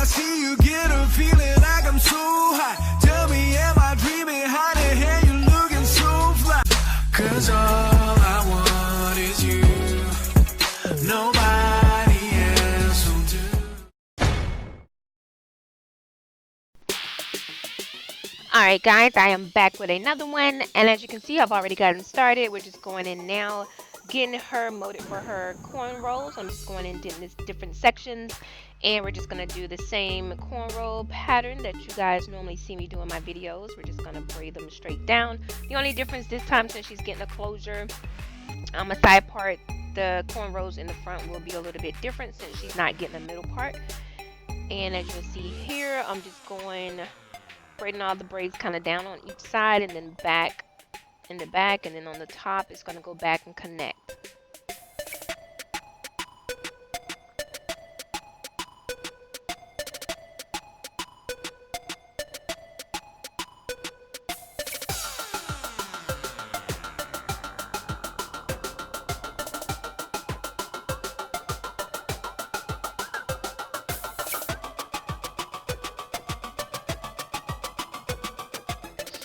I see you, get a feeling like I'm so high. Tell me, am I dreaming? How the hell you looking so fly? 'Cause all I want is you. Nobody else will do. Alright guys, I am back with another one, and as you can see, I've already gotten started. We're just going in now, getting her molded for her cornrows. I'm just going in different sections, and we're just going to do the same cornrow pattern that you guys normally see me do in my videos. We're just going to braid them straight down. The only difference this time, since she's getting a closure, a side part, the cornrows in the front will be a little bit different since she's not getting the middle part. And as you'll see here, I'm just going braiding all the braids kind of down on each side, and then back in the back, and then on the top it's going to go back and connect.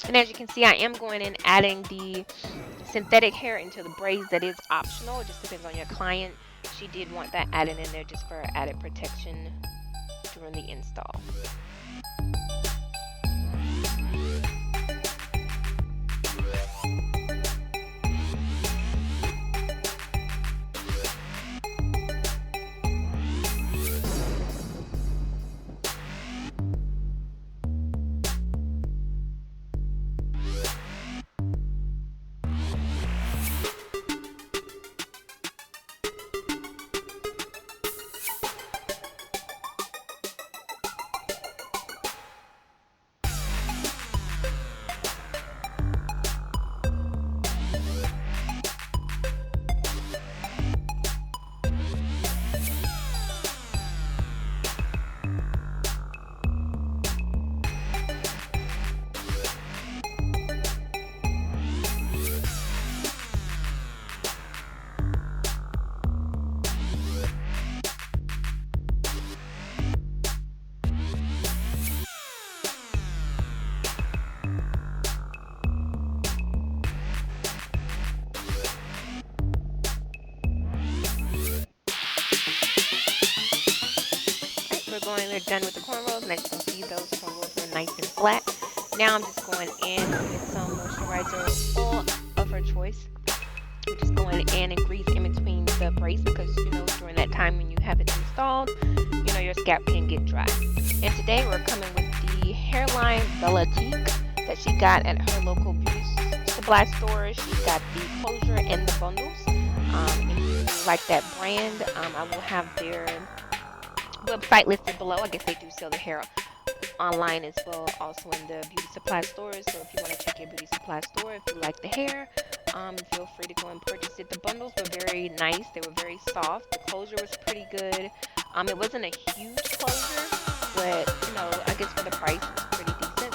And as you can see, I am going in adding the synthetic hair into the braids. That is optional. It just depends on your client. She did want that added in there just for added protection during the install. We're done with the cornrows, and as you can see, those cornrows are nice and flat. Now I'm just going in with some moisturizer oil of her choice. I'm just going in and grease in between the braids because, you know, during that time when you have it installed, you know, your scalp can get dry. And today we're coming with the hairline Bellatique that she got at her local beauty supply store. She got the closure and the bundles. If you like that brand, I will have their website listed below. I guess they do sell the hair online as well, also in the beauty supply stores. So if you want to check your beauty supply store, if you like the hair, feel free to go and purchase it. The bundles were very nice. They were very soft. The closure was pretty good. It wasn't a huge closure, but you know, I guess for the price it was pretty decent.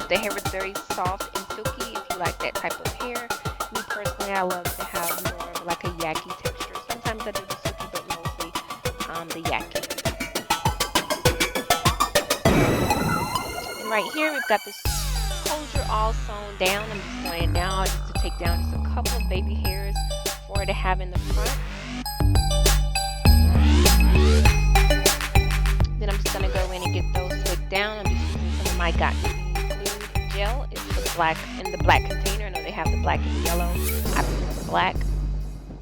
The hair was very soft and silky if you like that type of hair. Me personally, I love to have more of like a yaki texture. Sometimes I do the silky, but mostly the yaki. And right here we've got this closure all sewn down. I'm just going in now just to take down just a couple of baby hairs for her to have in the front. Then I'm just going to go in and get those slicked down. I'm just using some of my Got To Be Glued gel. It's the black in the black container. I know they have the black and the yellow. I prefer the black.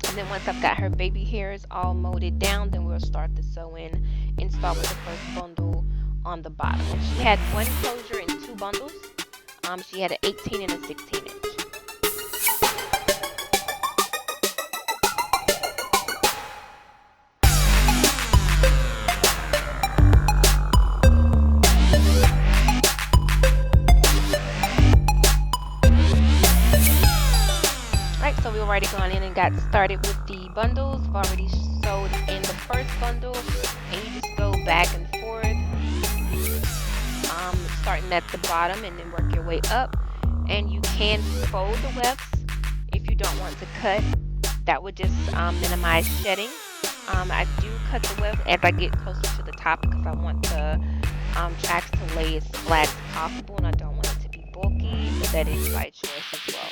And then once I've got her baby hairs all molded down, then we'll start the sew-in and start with the first bundle on the bottom. And she had one closure and two bundles. She had an 18 and a 16 inch. Right, so we've already gone in and got started with the bundles. We've already sewed in the first bundle, and you just go back and forth, starting at the bottom and then work your way up. And you can fold the wefts if you don't want to cut. That would just minimize shedding. I do cut the weft as I get closer to the top because I want the tracks to lay as flat as possible, and I don't want it to be bulky, but that is by choice as well.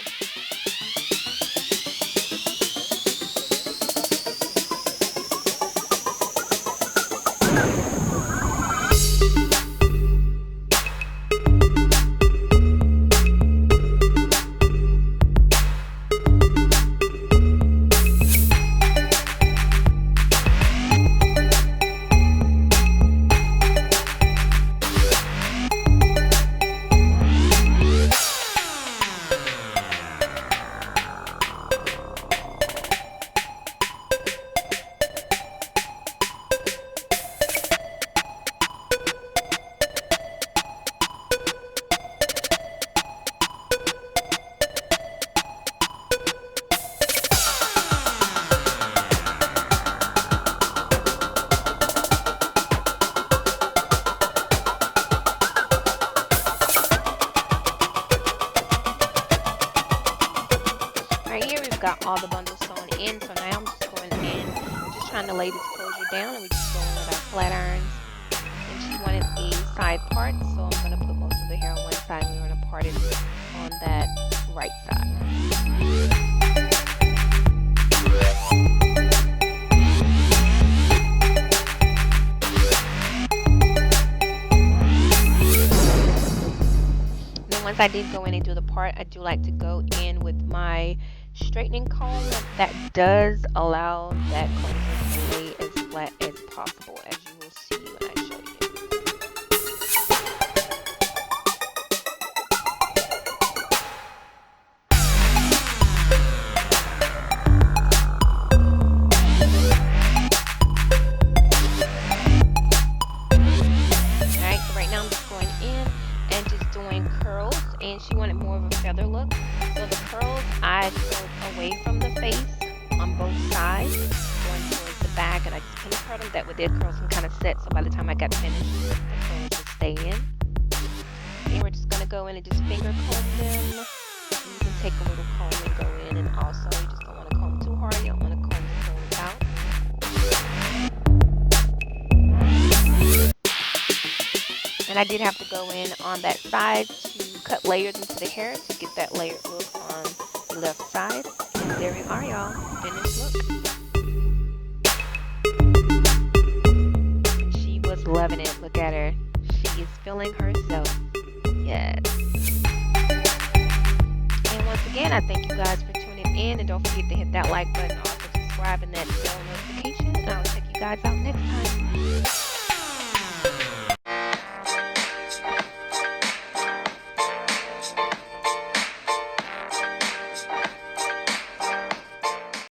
Right here we've got all the bundles sewn in, so now I'm just going in, just trying to lay this closure down, and we just go in with our flat irons. And she wanted a side part, so I'm going to put most of the hair on one side, and we're going to part it on that right side. Once I did go in and do the part, I do like to go in with my straightening comb. That does allow that cleanser to lay as flat as possible, as you will see when I show you. Alright, so right now I'm just going in and just doing curls, and she wanted more of a feather look, so the curls I curled away from the face on both sides, going towards the back, and I just pinch curled them. That way their curls can kind of set, so by the time I got finished, the curls would stay in. And we're just going to go in and just finger comb them. You can take a little comb and go in, and also you just don't want to comb too hard, you don't want to comb the curls out. And I did have to go in on that side to cut layers into the hair to get that layered look on the left side. And there we are, y'all. Finished look. And she was loving it. Look at her. She is feeling herself. Yes. And once again, I thank you guys for tuning in. And don't forget to hit that like button, also subscribe and that bell notification. And I'll check you guys out next time.